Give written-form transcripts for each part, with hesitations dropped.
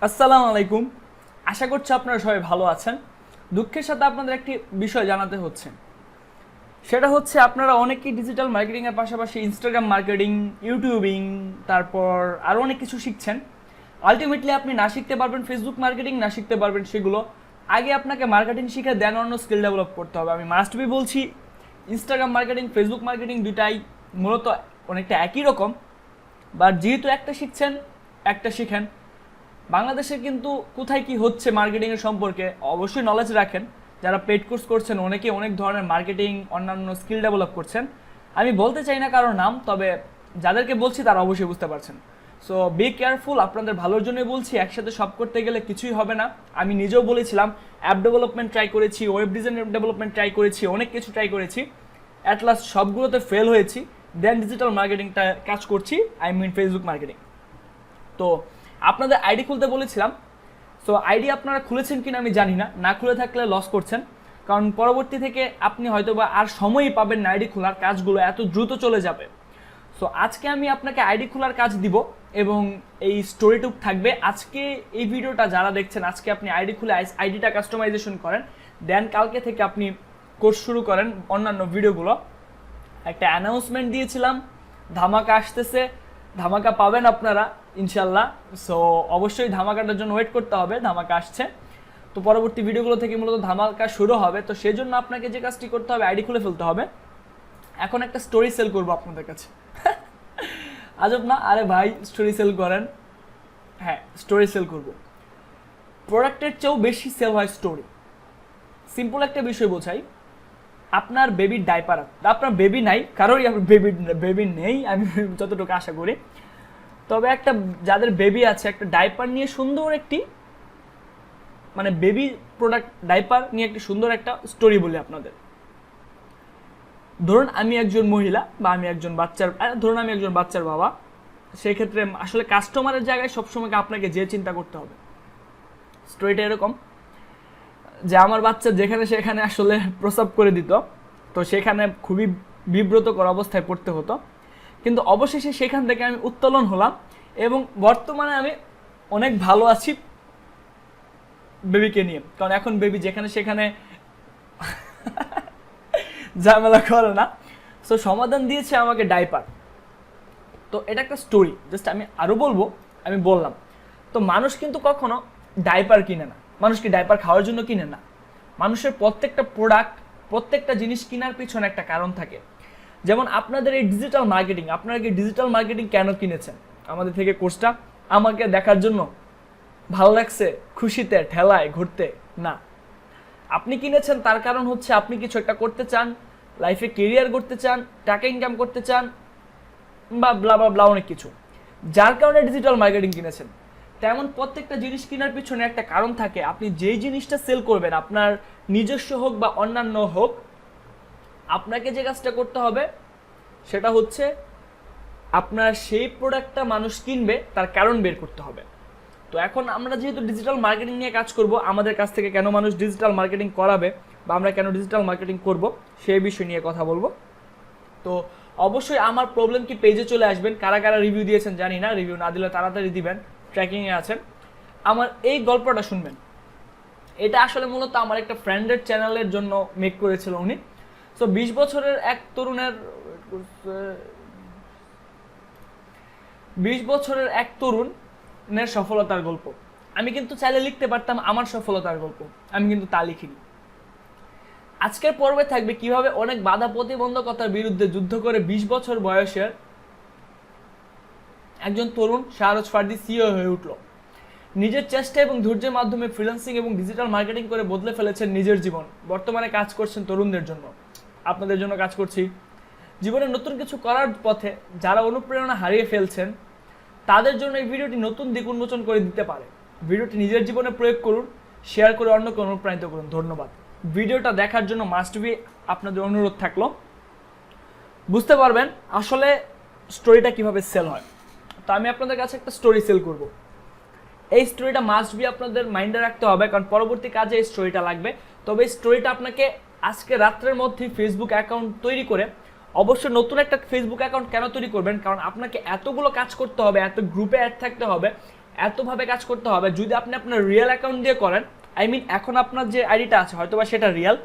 আসসালামু আলাইকুম। আশা করছি আপনারা সবাই ভালো আছেন। দুঃখের সাথে আপনাদের একটি বিষয় জানাতে হচ্ছে, সেটা হচ্ছে আপনারা অনেকেই ডিজিটাল মার্কেটিংয়ের পাশাপাশি ইনস্টাগ্রাম মার্কেটিং, ইউটিউবিং, তারপর আরও অনেক কিছু শিখছেন। আলটিমেটলি আপনি না শিখতে পারবেন ফেসবুক মার্কেটিং, না শিখতে পারবেন সেগুলো। আগে আপনাকে মার্কেটিং শিখে দেন অন্য স্কিল ডেভেলপ করতে হবে। আমি মাস্ট বি বলছি, ইনস্টাগ্রাম মার্কেটিং, ফেসবুক মার্কেটিং দুটাই মূলত অনেকটা একই রকম, বাট যেহেতু একটা শিখছেন একটা শিখেন। বাংলাদেশে কিন্তু কোথায় কি হচ্ছে মার্কেটিংয়ের সম্পর্কে অবশ্যই নলেজ রাখেন। যারা পেড কোর্স করছেন অনেকে অনেক ধরনের মার্কেটিং অন্যান্য স্কিল ডেভেলপ করছেন। আমি বলতে চাই না কারোর নাম, তবে যাদেরকে বলছি তারা অবশ্যই বুঝতে পারছেন। সো বি কেয়ারফুল, আপনাদের ভালোর জন্যই বলছি। একসাথে সব করতে গেলে কিছুই হবে না। আমি নিজেও বলেছিলাম, অ্যাপ ডেভেলপমেন্ট ট্রাই করেছি, ওয়েব ডিজাইন ডেভেলপমেন্ট ট্রাই করেছি, অনেক কিছু ট্রাই করেছি, অ্যাট লাস্ট সবগুলোতে ফেল হয়েছি। দেন ডিজিটাল মার্কেটিংটা কাজ করছি, আই মিন ফেসবুক মার্কেটিং। তো আপনাদের আইডি খুলতে বলেছিলাম। সো আইডি আপনারা খুলেছেন কিনা আমি জানি না, না খুলে থাকলে লস করছেন, কারণ পরবর্তী থেকে আপনি হয়তো বা আর সময়ই পাবেন না। আইডি খোলার কাজগুলো এত দ্রুত চলে যাবে। সো আজকে আমি আপনাকে আইডি খোলার কাজ দিব এবং এই স্টোরিটুক থাকবে। আজকে এই ভিডিওটা যারা দেখছেন, আজকে আপনি আইডি খুলে আইডিটা কাস্টমাইজেশন করেন, দেন কালকে থেকে আপনি কোর্স শুরু করেন অন্যান্য ভিডিওগুলো। একটা অ্যানাউন্সমেন্ট দিয়েছিলাম, ধামাকা আসতেছে, ধামাকা পাবেন আপনারা ইনশাল্লাহ। সো অবশ্যই ধামাকাটার জন্য ওয়েট করতে হবে, ধামাকা আসছে। তো পরবর্তী ভিডিওগুলো থেকে মূলত ধামাকা শুরু হবে। তো সেই জন্য আপনাকে যে কাজটি করতে হবে, আইডি খুলে ফেলতে হবে। এখন একটা স্টোরি সেল করবো আপনাদের কাছে। আজব না? আরে ভাই, স্টোরি সেল করেন। হ্যাঁ, স্টোরি সেল করব। প্রোডাক্টের চেয়েও বেশি সেল হয় স্টোরি। সিম্পল একটা বিষয় বোঝাই। আপনার বেবির ডাইপার, আপনার বেবি নাই, কারোরই বেবি নেই আমি যতটুকু আশা করি, তবে একটা যাদের বেবি আছে, একটা ডাইপার নিয়ে সুন্দর একটি, মানে বেবি প্রোডাক্ট ডাইপার নিয়ে একটি সুন্দর একটা স্টোরি বলি আপনাদের। ধরুন আমি একজন মহিলা বা আমি একজন বাচ্চার বাবা। সেই ক্ষেত্রে আসলে কাস্টমারের জায়গায় সবসময় আপনাকে যে চিন্তা করতে হবে। স্টোরিটা এরকম যে আমার বাচ্চা যেখানে সেখানে আসলে প্রসব করে দিত, তো সেখানে খুবই বিব্রতকর অবস্থায় পড়তে হতো, কিন্তু অবশেষে সেখান থেকে আমি উত্তোলন হলাম এবং বর্তমানে আমি অনেক ভালো আছি বেবিকে নিয়ে। কারণ এখন বেবি যেখানে সেখানে ঝামেলা করে না। সো সমাধান দিয়েছে আমাকে ডাইপার। তো এটা একটা স্টোরি, জাস্ট আমি আরও বলবো, আমি বললাম। তো মানুষ কিন্তু কখনো ডাইপার কিনে না। মানুষ কি ডাইপার খাওয়ার জন্য কিনে না? মানুষের প্রত্যেকটা প্রোডাক্ট, প্রত্যেকটা জিনিস কেনার পিছনে একটা কারণ থাকে। যেমন আপনাদের এই ডিজিটাল মার্কেটিং, আপনারা কি ডিজিটাল মার্কেটিং কেন কিনেছেন? আমাদের থেকে কোর্সটা আমাকে দেখার জন্য, ভালো লাগছে, খুশিতে ঠেলায় ঘুরতে না। আপনি কিনেছেন তার কারণ হচ্ছে আপনি কিছু একটা করতে চান, লাইফে কেরিয়ার করতে চান, টাকা ইনকাম করতে চান, বা ব্লা ব্লা ব্লা অনেক কিছু, যার কারণে ডিজিটাল মার্কেটিং কিনেছেন। তেমন প্রত্যেকটা জিনিস কেনার পিছনে একটা কারণ থাকে। আপনি যেই জিনিসটা সেল করবেন, আপনার নিজস্ব হোক বা অন্যান্য হোক, আপনাকে যে কাজটা করতে হবে সেটা হচ্ছে আপনার সেই প্রোডাক্টটা মানুষ কিনবে তার কারণ বের করতে হবে। তো এখন আমরা যেহেতু ডিজিটাল মার্কেটিং নিয়ে কাজ করব, আমাদের কাছ থেকে কেন মানুষ ডিজিটাল মার্কেটিং করাবে বা আমরা কেন ডিজিটাল মার্কেটিং করব সেই বিষয় নিয়ে কথা বলবো। তো অবশ্যই আমার প্রবলেম কি পেজে চলে আসবেন। কারা কারা রিভিউ দিয়েছেন জানি না, রিভিউ না দিলে তাড়াতাড়ি দিবেন, ট্র্যাকিংয়ে আছেন। আমার এই গল্পটা শুনবেন। এটা আসলে মূলত আমার একটা ফ্রেন্ডের চ্যানেলের জন্য মেক করেছিল উনি। সো 20 বছরের এক তরুণের সফলতার গল্প। আমি কিন্তু চাইলে লিখতে পারতাম আমার সফলতার গল্প, আমি কিন্তু তা লিখিনি। আজকের পর্বে থাকবে কিভাবে অনেক বাধা প্রতিবন্ধকতার বিরুদ্ধে যুদ্ধ করে 20 বছর বয়সের একজন তরুণ শাহরুজ ফার্দি সিইও হয়ে উঠল। নিজের চেষ্টা এবং ধৈর্যের মাধ্যমে ফ্রিল্যান্সিং এবং ডিজিটাল মার্কেটিং করে বদলে ফেলেছেন নিজের জীবন। বর্তমানে কাজ করছেন তরুণদের জন্য, আপনাদের জন্য কাজ করছি। জীবনে নতুন কিছু করার পথে যারা অনুপ্রেরণা হারিয়ে ফেলছেন, তাদের জন্য এই ভিডিওটি নতুন দিক উন্মোচন করে দিতে পারে। ভিডিওটি নিজের জীবনে প্রয়োগ করুন, শেয়ার করে অন্যকে অনুপ্রাণিত করুন। ধন্যবাদ। ভিডিওটা দেখার জন্য মাস্ট বি আপনাদের অনুরোধ থাকলো। বুঝতে পারবেন আসলে স্টোরিটা কিভাবে সেল হয়। তো আমি আপনাদের কাছে একটা স্টোরি সেল করব। এই স্টোরিটা মাস্ট বি আপনাদের মাইন্ডে রাখতে হবে, কারণ পরবর্তী কাজে এই স্টোরিটা লাগবে। তবে এই স্টোরিটা আপনাকে আজকে রাত্রের মধ্যেই ফেসবুক অ্যাকাউন্ট তৈরি করে, অবশ্যই নতুন একটা ফেসবুক অ্যাকাউন্ট কেন তৈরি করবেন, কারণ আপনাকে এতগুলো কাজ করতে হবে, এত গ্রুপে অ্যাড থাকতে হবে, এতভাবে কাজ করতে হবে। যদি আপনি আপনার রিয়েল অ্যাকাউন্ট দিয়ে করেন, আই মিন এখন আপনার যে আইডিটা আছে হয়তো বা সেটা রিয়েল,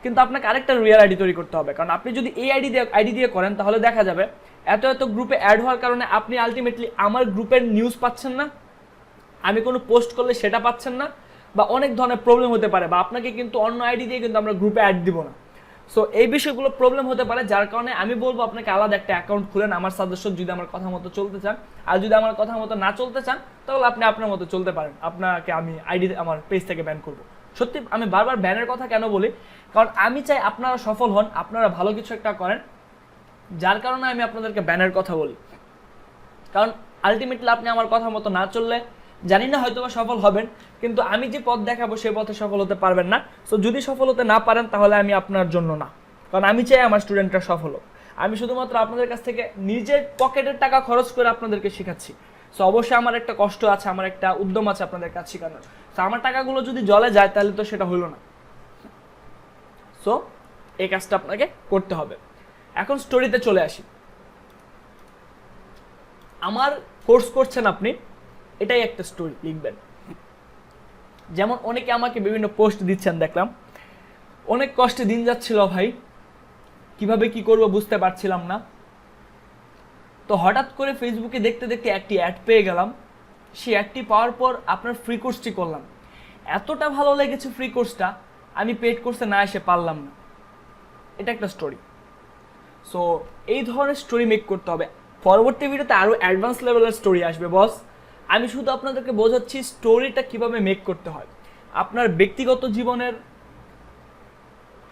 কিন্তু আপনাকে আরেকটা রিয়েল আইডি তৈরি করতে হবে। কারণ আপনি যদি এই আইডি দিয়ে করেন তাহলে দেখা যাবে এত এত গ্রুপে অ্যাড হওয়ার কারণে আপনি আলটিমেটলি আমার গ্রুপের নিউজ পাচ্ছেন না, আমি কোনো পোস্ট করলে সেটা পাচ্ছেন না, বা অনেক ধরনের প্রবলেম হতে পারে, বা আপনাকে কিন্তু অন্য আইডি দিয়ে কিন্তু আমরা গ্রুপে অ্যাড দিব না। সো এই বিষয়গুলো প্রবলেম হতে পারে, যার কারণে আমি বলবো আপনাকে আলাদা একটা অ্যাকাউন্ট খুলেন আমার সাজেশন, যদি আমার কথা মতো চলতে চান। আর যদি আমার কথা মতো না চলতে চান তাহলে আপনি আপনার মতো চলতে পারেন, আপনাকে আমি আইডি আমার পেজ থেকে ব্যান করব। সত্যি আমি বারবার ব্যানের কথা কেন বলি, কারণ আমি চাই আপনারা সফল হন, আপনারা ভালো কিছু একটা করেন, যার কারণে আমি আপনাদেরকে ব্যানের কথা বলি। কারণ আলটিমেটলি আপনি আমার কথা মতো না চললে জানি না হয়তো বা সফল হবেন, কিন্তু আমি যে পথ দেখাবো সেই পথে সফল হতে পারবেন না। সো যদি সফল হতে না পারেন তাহলে আমি আপনার জন্য না, কারণ আমি চাই আমার স্টুডেন্টরা সফল হোক। আমি শুধুমাত্র আপনাদের কাছ থেকে নিজের পকেটের টাকা খরচ করে আপনাদেরকে শেখাচ্ছি। সো অবশ্যই আমার একটা কষ্ট আছে, আমার একটা উদ্যম আছে আপনাদের কাছে শেখানোর। সো আমার টাকাগুলো যদি জলে যায় তাহলে তো সেটা হলো না। সো এই কাজটা আপনাকে করতে হবে। এখন স্টোরিতে চলে আসি। আমার কোর্স করছেন আপনি, এটাই একটা স্টোরি লিখবেন। যেমন অনেকে আমাকে বিভিন্ন পোস্ট দিচ্ছেন, দেখলাম অনেক কষ্টে দিন যাচ্ছিল ভাই, কিভাবে কি করব বুঝতে পারছিলাম না। তো হঠাৎ করে ফেসবুকে দেখতে দেখতে একটি অ্যাড পেয়ে গেলাম। সেই অ্যাডটি পাওয়ার পর আপনার ফ্রি কোর্সটি করলাম, এতটা ভালো লেগেছে ফ্রি কোর্সটা, আমি পেড কোর্সে না এসে পারলাম না। এটা একটা স্টোরি। সো এই ধরনের স্টোরি মেক করতে হবে। পরবর্তী ভিডিওতে আরও অ্যাডভান্স লেভেলের স্টোরি আসবে বস। আমি শুধু আপনাদেরকে বোঝাচ্ছি স্টোরিটা কিভাবে মেক করতে হয়। আপনার ব্যক্তিগত জীবনের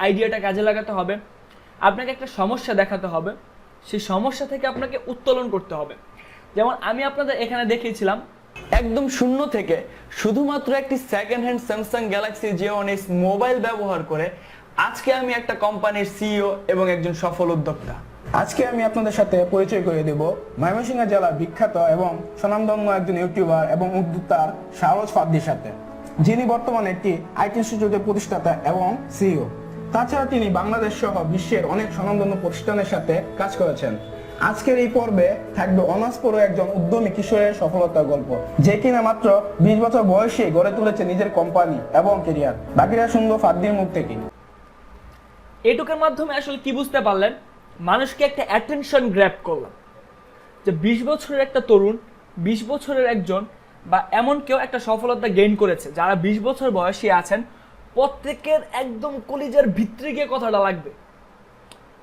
আইডিয়াটা কাজে লাগাতে হবে, আপনাকে একটা সমস্যা দেখাতে হবে, সেই সমস্যা থেকে আপনাকে উত্তোলন করতে হবে। যেমন আমি আপনাদের এখানে দেখিয়েছিলাম একদম শূন্য থেকে শুধুমাত্র একটি second hand Samsung Galaxy J1s mobile ব্যবহার করে আজকে আমি একটা কোম্পানির সিইও এবং একজন সফল উদ্যোক্তা। আজকে আমি আপনাদের সাথে পরিচয় করে দেব ময়মনসিংহ জেলার বিখ্যাত এবং স্বনামধন্য একজন ইউটিউবার এবং উদ্যোক্তা শাহরোজ ফাদ্দির সাথে, যিনি বর্তমানে একটি আইটি ইনস্টিটিউটের প্রতিষ্ঠাতা এবং সিইও। তাছাড়া তিনি বাংলাদেশ সহ বিশ্বের অনেক স্বনামধন্য প্রতিষ্ঠানের সাথে কাজ করেছেন। আজকের এই পর্বে থাকবে অনার্স পড়ুয়া একজন উদ্যমী কিশোরের সফলতার গল্প, যে কিনা মাত্র 20 বছর বয়সে গড়ে তুলেছে নিজের কোম্পানি এবং কেরিয়ার। বাকিরা শুনবো ফাদ্দির মুখ থেকে। এটুকের মাধ্যমে আসলে কি বুঝতে পারলেন, মানুষকে একটা অ্যাটেনশন গ্র্যাব করলাম যে 20 বছরের একটা তরুণ, 20 বছরের একজন বা এমন কেউ একটা সফলতা গেইন করেছে। যারা 20 বছর বয়সী আছেন প্রত্যেকের একদম কলিজার ভিতরে গিয়ে কথাটা লাগবে।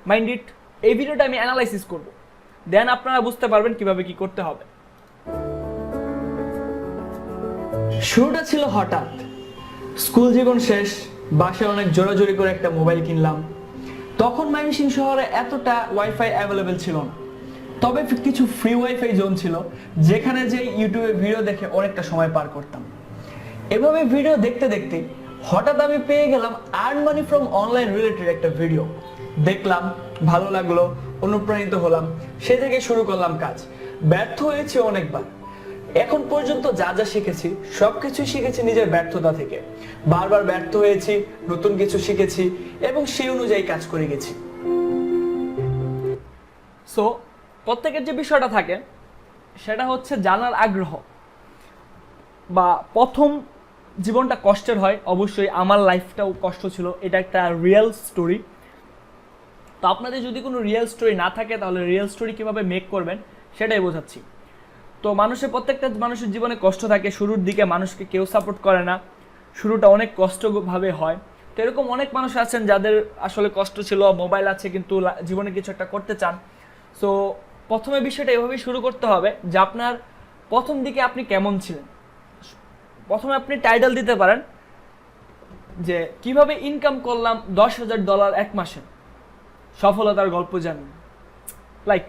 Mind it. এই ভিডিওটা আমি অ্যানালাইসিস করব, দেন আপনারা বুঝতে পারবেন কিভাবে কি করতে হবে। শুরুটা ছিল হঠাৎ, স্কুল জীবন শেষ, বাসায় অনেক জোরাজোরি করে একটা মোবাইল কিনলাম। তখন ময়মনসিংহ শহরে এতটা ওয়াইফাই অ্যাভেলেবেল ছিল না, তবে কিছু ফ্রি ওয়াইফাই জোন ছিল যেখানে যে ইউটিউবে ভিডিও দেখে অনেকটা সময় পার করতাম। এভাবে ভিডিও দেখতে দেখতে হঠাৎ আমি পেয়ে গেলাম earn money from online related একটা ভিডিও। দেখলাম, ভালো লাগলো, অনুপ্রাণিত হলাম, সে থেকে শুরু করলাম কাজ। ব্যর্থ হয়েছে অনেকবার, এখন পর্যন্ত যা যা শিখেছি সবকিছু শিখেছি নিজের ব্যর্থতা থেকে। বারবার ব্যর্থ হয়েছি, নতুন কিছু শিখেছি এবং সেই অনুযায়ী কাজ করে গেছি। সো প্রত্যেকের যে বিষয়টা থাকে সেটা হচ্ছে জানার আগ্রহ, বা প্রথম জীবনটা কষ্টের হয়। অবশ্যই আমার লাইফটাও কষ্ট ছিল, এটা একটা রিয়েল স্টোরি। তো আপনাদের যদি কোনো রিয়েল স্টোরি না থাকে তাহলে রিয়েল স্টোরি কীভাবে মেক করবেন সেটাই বোঝাচ্ছি। তো প্রত্যেকটা মানুষের জীবনে কষ্ট থাকে, শুরুর দিকে মানুষকে কেউ সাপোর্ট করে না, শুরুটা অনেক কষ্টভাবে হয়। তো এরকম অনেক মানুষ আছেন যাদের আসলে কষ্ট ছিল, মোবাইল আছে কিন্তু জীবনে কিছু একটা করতে চান। সো প্রথমে বিষয়টা এভাবেই শুরু করতে হবে যে আপনার প্রথম দিকে আপনি কেমন ছিলেন। প্রথমে আপনি টাইটেল দিতে পারেন যে কিভাবে ইনকাম করলাম $10,000 এক মাসে, সফলতার গল্প জানি লাইক।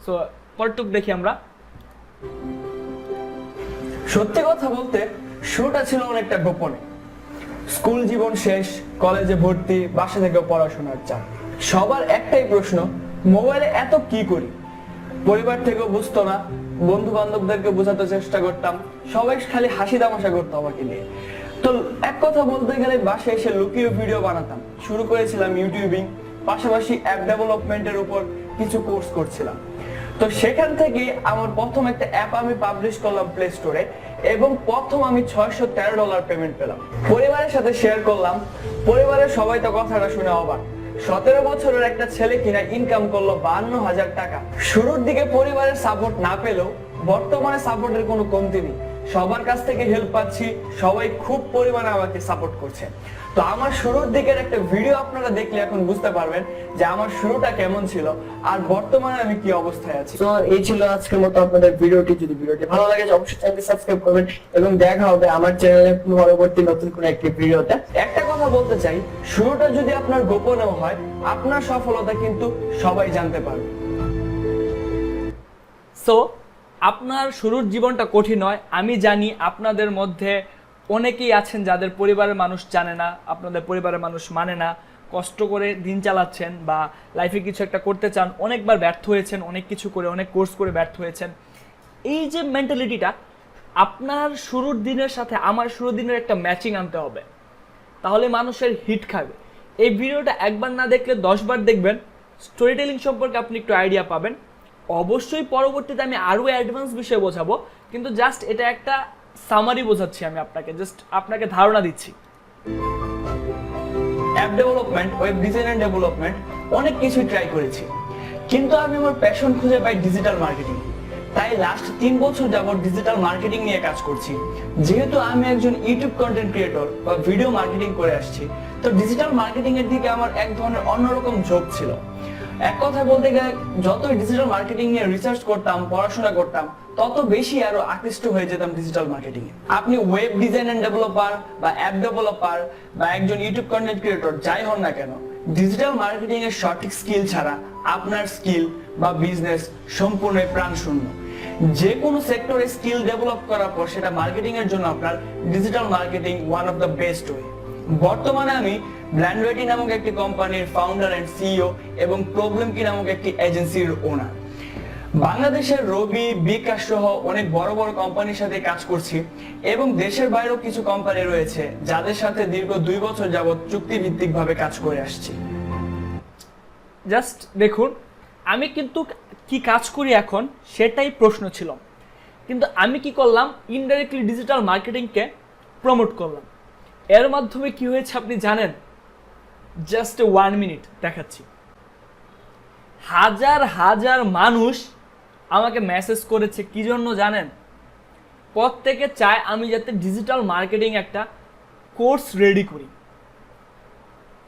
সো পরটুক দেখি আমরা। সত্যি কথা বলতে শুরুটা ছিল অনেকটা গোপনে। স্কুল জীবন শেষ, কলেজে ভর্তি, বাসা থেকে পড়াশোনার চাপ। সবার একটাই প্রশ্ন, মোবাইলে এত কি করি? পরিবার থেকেও বুঝতো না, বন্ধু বান্ধবদেরকে বোঝাতে চেষ্টা করতাম, সবাই খালি হাসি তামাশা করতো আমাকে নিয়ে। তো এক কথা বলতে গেলে বাসায় এসে লুকিয়ে ভিডিও বানাতাম। শুরু করেছিলাম ইউটিউবিং, পাশাপাশি অ্যাপ ডেভেলপমেন্টের উপর কিছু কোর্স করছিলাম। তো সেখান থেকে আমার প্রথম একটা অ্যাপ আমি পাবলিশ করলাম প্লে স্টোরে। এবং প্রথম আমি $613 পেমেন্ট পেলাম। পরিবারের সাথে শেয়ার করলাম, পরিবারের সবাই তো কথাটা শুনে অবাক। 17 বছরের একটা ছেলে কিনা ইনকাম করলো 52,000 টাকা। শুরুর দিকে পরিবারের সাপোর্ট না পেলেও বর্তমানে সাপোর্টের কোনো কমতি নেই, সবার কাছ থেকে হেল্প পাচ্ছি, সবাই খুব পরিমাণে আমাকে সাপোর্ট করছে। তো আমার শুরুর দিকের একটা ভিডিও আপনারা দেখলে এখন বুঝতে পারবেন যে আমার শুরুটা কেমন ছিল আর বর্তমানে আমি কি অবস্থায় আছি। তো এই ছিল আজকের মতো আপনাদের ভিডিওটি। যদি ভিডিওটি ভালো লাগে অবশ্যই চ্যানেলটি সাবস্ক্রাইব করবেন এবং দেখা হবে আমার চ্যানেলে পরবর্তী নতুন কোনো একটি ভিডিওতে। একটা কথা বলতে চাই, শুরুটা যদি আপনার গোপনেও হয়, আপনার সফলতা কিন্তু সবাই জানতে পারবে। সো আপনার শুরুর জীবনটা কঠিন নয়, আমি জানি আপনাদের মধ্যে অনেকেই আছেন যাদের পরিবারের মানুষ জানে না, আপনাদের পরিবারের মানুষ মানে না, কষ্ট করে দিন চালাচ্ছেন বা লাইফে কিছু একটা করতে চান, অনেকবার ব্যর্থ হয়েছেন, অনেক কিছু করে অনেক কোর্স করে ব্যর্থ হয়েছেন। এই যে মেন্টালিটিটা, আপনার শুরুর দিনের সাথে আমার শুরুর দিনের একটা ম্যাচিং আনতে হবে, তাহলে মানুষের হিট খাবে। এই ভিডিওটা একবার না দেখলে 10 বার দেখবেন, স্টোরি টেলিং সম্পর্কে আপনি একটু আইডিয়া পাবেন। অবশ্যই পরবর্তীতে আমি আরও অ্যাডভান্স বিষয়ে বোঝাবো, কিন্তু জাস্ট এটা একটা সামারি বোঝাচ্ছি, আমি আপনাকে জাস্ট আপনাকে ধারণা দিচ্ছি। App development, web design and development অনেক কিছু ট্রাই করেছি, কিন্তু আমি আমার প্যাশন খুঁজে পাই ডিজিটাল মার্কেটিং। তাই লাস্ট 3 বছর যাবত ডিজিটাল মার্কেটিং নিয়ে কাজ করছি। যেহেতু আমি একজন ইউটিউব কন্টেন্ট ক্রিয়েটর বা ভিডিও মার্কেটিং করে আসছি, তো ডিজিটাল মার্কেটিং এর দিকে আমার এক ধরনের অন্যরকম ঝোঁক ছিল। এক কথা বলতে গেলে যতই ডিজিটাল মার্কেটিং নিয়ে রিসার্চ করতাম, পড়াশোনা করতাম, তত বেশি আরো আকৃষ্ট হয়ে যেতাম ডিজিটাল মার্কেটিং এ। আপনি ওয়েব ডিজাইন এন্ড ডেভেলপার বা অ্যাপ ডেভেলপার বা একজন ইউটিউব কন্টেন্ট ক্রিয়েটর যাই হন না কেন, ডিজিটাল মার্কেটিং এর সঠিক স্কিল ছাড়া আপনার স্কিল বা বিজনেস সম্পূর্ণ প্রাণশূন্য। যে কোনো সেক্টরে স্কিল ডেভেলপ করার পর সেটা মার্কেটিং এর জন্য আপনার digital marketing one of the best way. বর্তমানে আমি ব্র্যান্ডওয়েটি নামক একটি কোম্পানির ফাউন্ডার এন্ড সিইও এবং প্রবলেম কি নামক একটি এজেন্সির ওনার। বাংলাদেশের রবি, বিকাশ সহ অনেক বড় বড় কোম্পানির সাথে কাজ করছি এবং দেশের বাইরেও কিছু কোম্পানি রয়েছে যাদের সাথে দীর্ঘ 2 বছর যাবত চুক্তিভিত্তিক ভাবে কাজ করে আসছি। জাস্ট দেখুন, আমি কিন্তু কি কাজ করি এখন সেটাই প্রশ্ন ছিল, কিন্তু আমি কি করলাম, ইনডাইরেক্টলি ডিজিটাল মার্কেটিংকে প্রমোট করলাম। এর মাধ্যমে কি হয়েছে আপনি জানেন? জাস্ট 1 মিনিট দেখাচ্ছি। হাজার হাজার মানুষ আমাকে মেসেজ করেছে, কি জন্য জানেন? প্রত্যেকে চায় আমি যাতে ডিজিটাল মার্কেটিং একটা কোর্স রেডি করি।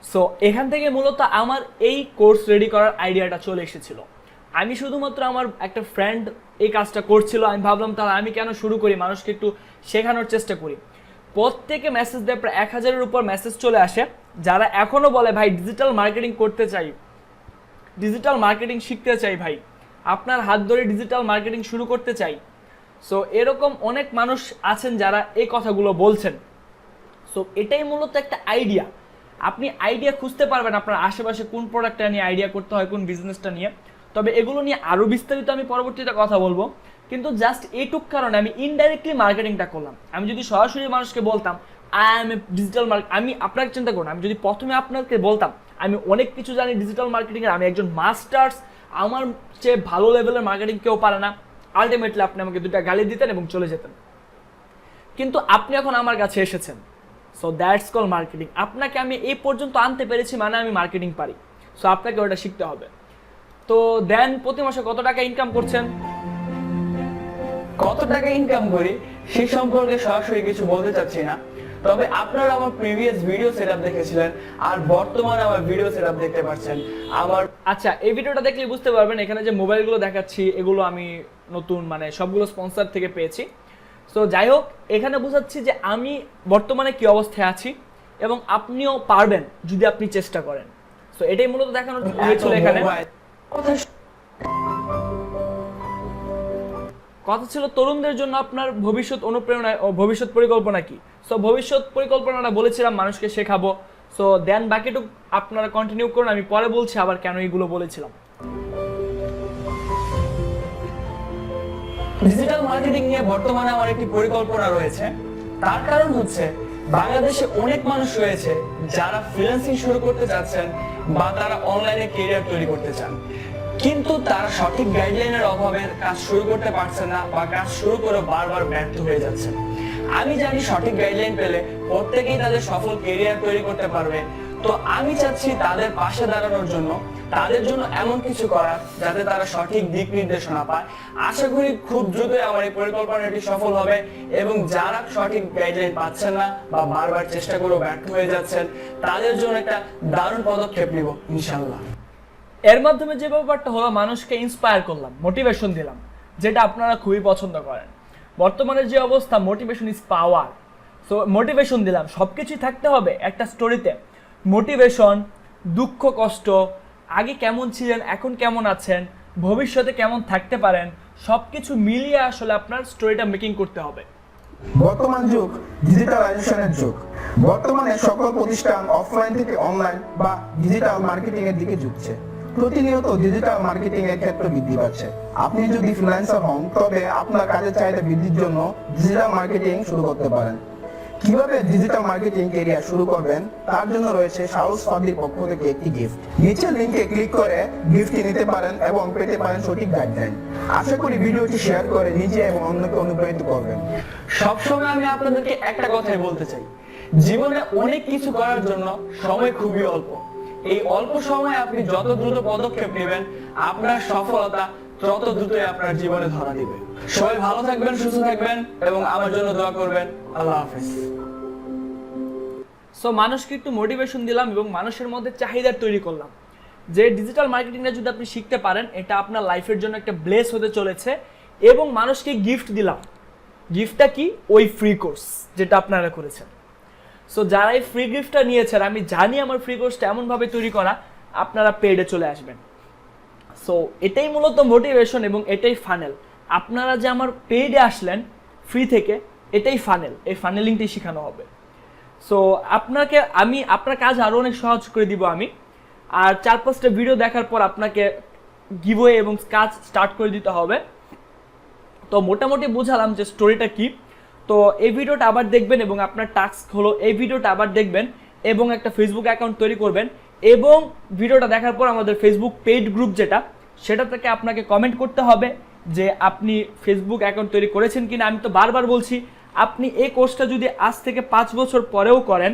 সো এখান থেকে মূলত আমার এই কোর্স রেডি করার আইডিয়াটা চলে এসেছিল। আমি শুধুমাত্র আমার একটা ফ্রেন্ড এই কাজটা করছিল, আমি ভাবলাম তাহলে আমি কেন শুরু করি, মানুষকে একটু শেখানোর চেষ্টা করি। প্রত্যেকে মেসেজ দেয়, প্রায় 1000-এর উপর মেসেজ চলে আসে যারা এখনো বলে ভাই ডিজিটাল মার্কেটিং করতে চাই, ডিজিটাল মার্কেটিং শিখতে চাই, ভাই আপনার হাত ধরে ডিজিটাল মার্কেটিং শুরু করতে চাই। সো এরকম অনেক মানুষ আছেন যারা এই কথাগুলো বলছেন। সো এটাই মূলত একটা আইডিয়া। আপনি আইডিয়া খুঁজতে পারবেন আপনার আশেপাশে কোন প্রোডাক্টটা নিয়ে আইডিয়া করতে হয়, কোন বিজনেসটা নিয়ে। তবে এগুলো নিয়ে আরও বিস্তারিত আমি পরবর্তীতে কথা বলবো, কিন্তু জাস্ট এইটুক কারণে আমি ইনডাইরেক্টলি মার্কেটিংটা করলাম। আমি যদি সরাসরি মানুষকে বলতাম I M A digital market, আমি আপনাকে চিন্তা করুন, আমি যদি প্রথমে আপনাকে বলতাম আমি অনেক কিছু জানি ডিজিটাল মার্কেটিংয়ের, আমি একজন মাস্টার্স, আমার চেয়ে ভালো লেভেলের মার্কেটিং কেউ পারে না, আলটিমেটলি আপনি আমাকে 2টা গালি দিতেন এবং চলে যেতেন। কিন্তু আপনি এখন আমার কাছে এসেছেন, সো দ্যাটস কল মার্কেটিং। আপনাকে আমি এই পর্যন্ত আনতে পেরেছি মানে আমি মার্কেটিং পারি। সো আপনাকে ওটা শিখতে হবে। তো দেন প্রতি মাসে কত টাকা ইনকাম করছেন? কত টাকা ইনকাম করি সেই সম্পর্কে সরাসরি কিছু বলতে চাচ্ছি না, তবে আপনারা আমার প্রিভিয়াস ভিডিও সেটআপ দেখেছিলেন আর বর্তমানে আমার ভিডিও সেটআপ দেখতে পাচ্ছেন আমার। আচ্ছা, এই ভিডিওটা দেখলে বুঝতে পারবেন এখানে যে মোবাইলগুলো দেখাচ্ছি এগুলো আমি নতুন, মানে সবগুলো স্পন্সর থেকে পেয়েছি। সো যাই হোক, এখানে বোঝাচ্ছি যে আমি বর্তমানে কি অবস্থায় আছি এবং আপনিও পারবেন যদি আপনি চেষ্টা করেন। সো এটাই মূলত দেখানোর হয়েছিল এখানে। কথা ছিল তরুণদের জন্য আপনার ভবিষ্যৎ অনুপ্রেরণা ও ভবিষ্যৎ পরিকল্পনা কি। সো ভবিষ্যৎ পরিকল্পনাটা বলেছিলাম মানুষকে শেখাবো। সো দেন বাকিটুক আপনারা কন্টিনিউ করুন, আমি পরে বলছি আবার কেন এইগুলো বলেছিলাম। ডিজিটাল মার্কেটিং নিয়ে বর্তমানে আমার একটি পরিকল্পনা রয়েছে। তার কারণ হচ্ছে বাংলাদেশে অনেক মানুষ রয়েছে যারা ফ্রিল্যান্সিং শুরু করতে চাচ্ছেন বা তারা অনলাইনে ক্যারিয়ার তৈরি করতে চান। কিন্তু তারা সঠিক গাইডলাইনের অভাবে কাজ শুরু করতে পারছে না বা কাজ শুরু করে বারবার ব্যর্থ হয়ে যাচ্ছে। আমি জানি সঠিক গাইডলাইন পেলে প্রত্যেকেই তাদের সফল ক্যারিয়ার তৈরি করতে পারবে। তো আমি চাচ্ছি তাদের পাশে দাঁড়ানোর জন্য, তাদের জন্য এমন কিছু করার যাতে তারা সঠিক দিক নির্দেশনা পায়। আশা করি খুব দ্রুতই আমার এই পরিকল্পনাটি সফল হবে এবং যারা সঠিক গাইডলাইন পাচ্ছেন না বা বারবার চেষ্টা করেও ব্যর্থ হয়ে যাচ্ছেন তাদের জন্য একটা দারুণ পদক্ষেপ নিব ইনশাআল্লাহ। এর মাধ্যমে যে ব্যাপারটা হলো, মানুষকে ইন্সপায়ার করলাম, মোটিভেশন দিলাম, যেটা আপনারা খুবই পছন্দ করেন। বর্তমানের যে অবস্থা, motivation is power. So motivation দিলাম, সবকিছুই থাকতে হবে একটা স্টোরিতে। মোটিভেশন, দুঃখ, কষ্ট, আগে কেমন ছিলেন, এখন কেমন আছেন, ভবিষ্যতে কেমন থাকতে পারেন, সবকিছু মিলিয়ে আসলে আপনার স্টোরিটা মেকিং করতে হবে। বর্তমান যুগ ডিজিটালাইজেশনের যুগ। বর্তমানে সকল প্রতিষ্ঠান অফলাইন থেকে অনলাইন বা ডিজিটাল মার্কেটিং এর দিকে ঝুঁকছে। প্রতিনিয়ত ডিজিটাল মার্কেটিং এর ক্ষেত্র বৃদ্ধি পাচ্ছে। আপনি যদি ফ্রিল্যান্সার হন তবে আপনার কাজের চাহিদা বৃদ্ধির জন্য ডিজিটাল মার্কেটিং শুরু করতে পারেন। কিভাবে ডিজিটাল মার্কেটিং ক্যারিয়ার শুরু করবেন তার জন্য রয়েছে সাহস ফাদির পক্ষ থেকে একটি গিফট। নিচের লিংকে ক্লিক করে গিফটটি নিতে পারেন এবং পেতে পারেন সঠিক গাইডলাইন। আশা করি ভিডিওটি শেয়ার করে নিজে এবং অন্যকে অনুপ্রাণিত করবেন। সবসময় আমি আপনাদেরকে একটা কথাই বলতে চাই, জীবনে অনেক কিছু করার জন্য সময় খুবই অল্প। এই অল্প সময়ে আপনি যত দ্রুত পদক্ষেপ নেবেন, আপনার সফলতা তত দ্রুতই আপনার জীবনে ধরা দিবে। সবাই ভালো থাকবেন, সুস্থ থাকবেন এবং আমার জন্য দোয়া করবেন। আল্লাহ হাফেজ। সো মানুষকে একটু মোটিভেশন দিলাম এবং মানুষের মধ্যে চাহিদা তৈরি করলাম যে ডিজিটাল মার্কেটিংটা যদি আপনি শিখতে পারেন, এটা আপনার লাইফের জন্য একটা ব্লেস হতে চলেছে। এবং মানুষকে গিফট দিলাম। গিফটটা কি? ওই ফ্রি কোর্স যেটা আপনারা করেছেন। সো যারা এই ফ্রি গিফটটা নিয়েছেন, আমি জানি আমার ফ্রি কোর্সটা এমনভাবে তৈরি করা আপনারা পেডে চলে আসবেন। সো এটাই মূলত মোটিভেশন এবং এটাই ফানেল। আপনারা যে আমার পেডে আসলেন ফ্রি থেকে, এটাই ফানেল। এই ফানেলিংটাই শেখানো হবে। সো আমি আপনার কাজ আরও অনেক সহজ করে দিব আমি। আর 4-5টা ভিডিও দেখার পর আপনাকে গিভওয়ে এবং কাজ স্টার্ট করে দিতে হবে। তো মোটামুটি বুঝালাম যে স্টোরিটা কি। তো এই ভিডিওটা আবার দেখবেন এবং আপনার টাস্ক হলো এই ভিডিওটা আবার দেখবেন এবং একটা ফেসবুক অ্যাকাউন্ট তৈরি করবেন এবং ভিডিওটা দেখার পর আমাদের ফেসবুক পেইড গ্রুপ সেটা থেকে আপনাকে কমেন্ট করতে হবে যে আপনি ফেসবুক অ্যাকাউন্ট তৈরি করেছেন কিনা। আমি তো বারবার বলছি, আপনি এই কোর্সটা যদি আজ থেকে 5 বছর পরেও করেন,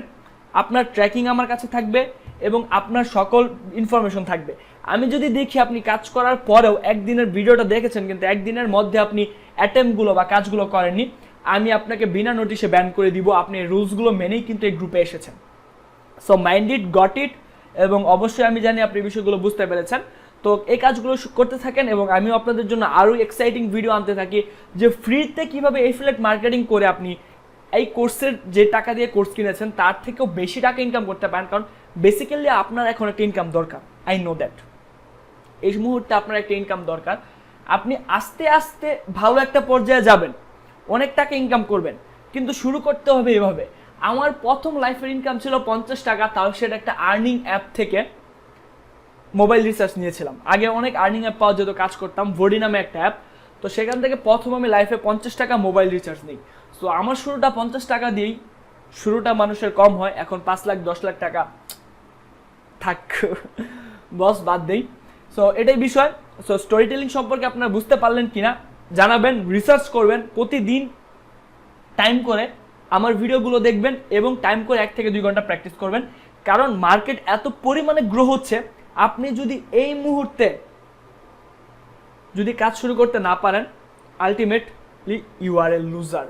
আপনার ট্র্যাকিং আমার কাছে থাকবে এবং আপনার সকল ইনফরমেশন থাকবে। আমি যদি দেখি আপনি কাজ করার পরেও একদিনের ভিডিওটা দেখেছেন কিন্তু একদিনের মধ্যে আপনি অ্যাটেম্পটগুলো বা কাজগুলো করেননি, আমি আপনাকে বিনা নোটিশে ব্যান করে দিব। আপনি এই রুলসগুলো মেনেই কিন্তু এই গ্রুপে এসেছেন। So mind it, got it. এবং অবশ্যই আমি জানি আপনি বিষয়গুলো বুঝতে পেরেছেন। তো এই কাজগুলো করতে থাকেন এবং আমিও আপনাদের জন্য আরও এক্সাইটিং ভিডিও আনতে থাকি যে ফ্রিতে কীভাবে এফিলিয়েট মার্কেটিং করে আপনি এই কোর্সের যে টাকা দিয়ে কোর্স কিনেছেন তার থেকেও বেশি টাকা ইনকাম করতে পারেন। কারণ বেসিক্যালি আপনার এখন একটা ইনকাম দরকার। আই নো দ্যাট এই মুহূর্তে আপনার একটা ইনকাম দরকার। আপনি আস্তে আস্তে ভালো একটা পর্যায়ে যাবেন, অনেক টাকা ইনকাম করবেন, কিন্তু শুরু করতে হবে এভাবে। আমার প্রথম লাইফের ইনকাম ছিল 50 টাকা, তাও সেটা একটা আর্নিং অ্যাপ থেকে মোবাইল রিচার্জ নিয়েছিলাম। আগে অনেক আর্নিং অ্যাপ পাওয়া যেত, কাজ করতাম, ভোডি নামে একটা অ্যাপ। তো সেখান থেকে প্রথম আমি লাইফে 50 টাকা মোবাইল রিচার্জ নিই। সো আমার শুরুটা 50 টাকা দিয়েই। শুরুটা মানুষের কম হয়, এখন 5 লাখ 10 লাখ টাকা থাক, বস বাদ দেই। সো এটাই বিষয়। সো স্টোরি টেলিং সম্পর্কে আপনারা বুঝতে পারলেন কিনা জানাবেন, রিসার্চ করবেন, প্রতিদিন টাইম করে আমার ভিডিওগুলো দেখবেন এবং টাইম করে 1 থেকে 2 ঘন্টা প্র্যাকটিস করবেন। কারণ মার্কেট এত পরিমাণে গ্রো হচ্ছে, আপনি যদি এই মুহূর্তে যদি কাজ শুরু করতে না পারেন, ultimately you are a loser.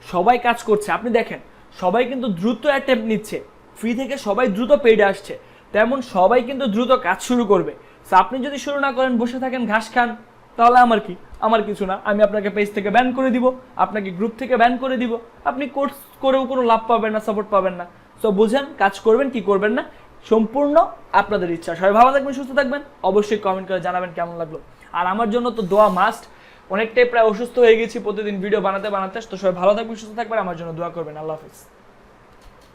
সবাই কাজ করছে, আপনি দেখেন সবাই কিন্তু দ্রুত অ্যাটেম্প্ট নিচ্ছে, ফ্রি থেকে সবাই দ্রুত পেইডে আসছে, তেমন সবাই কিন্তু দ্রুত কাজ শুরু করবে। সো আপনি যদি শুরু না করেন, বসে থাকেন, ঘাস খান, তাহলে আমার কিছু না। আমি আপনাকে পেজ থেকে ব্যান করে দিব, আপনাকে গ্রুপ থেকে ব্যান করে দিব, আপনি কোর্স করেও কোনো লাভ পাবেন না, সাপোর্ট পাবেন না। সো বুঝেন কাজ করবেন কি করবেন না, সম্পূর্ণ আপনাদের ইচ্ছা। সবাই ভালো থাকবেন, সুস্থ থাকবেন, অবশ্যই কমেন্ট করে জানাবেন কেমন লাগলো। আর আমার জন্য তো দোয়া মাস্ট। অনেকটাই প্রায় অসুস্থ হয়ে গেছি প্রতিদিন ভিডিও বানাতে। তো সবাই ভালো থাকবেন, সুস্থ থাকবেন, আমার জন্য দোয়া করবেন। আল্লাহ হাফিজ।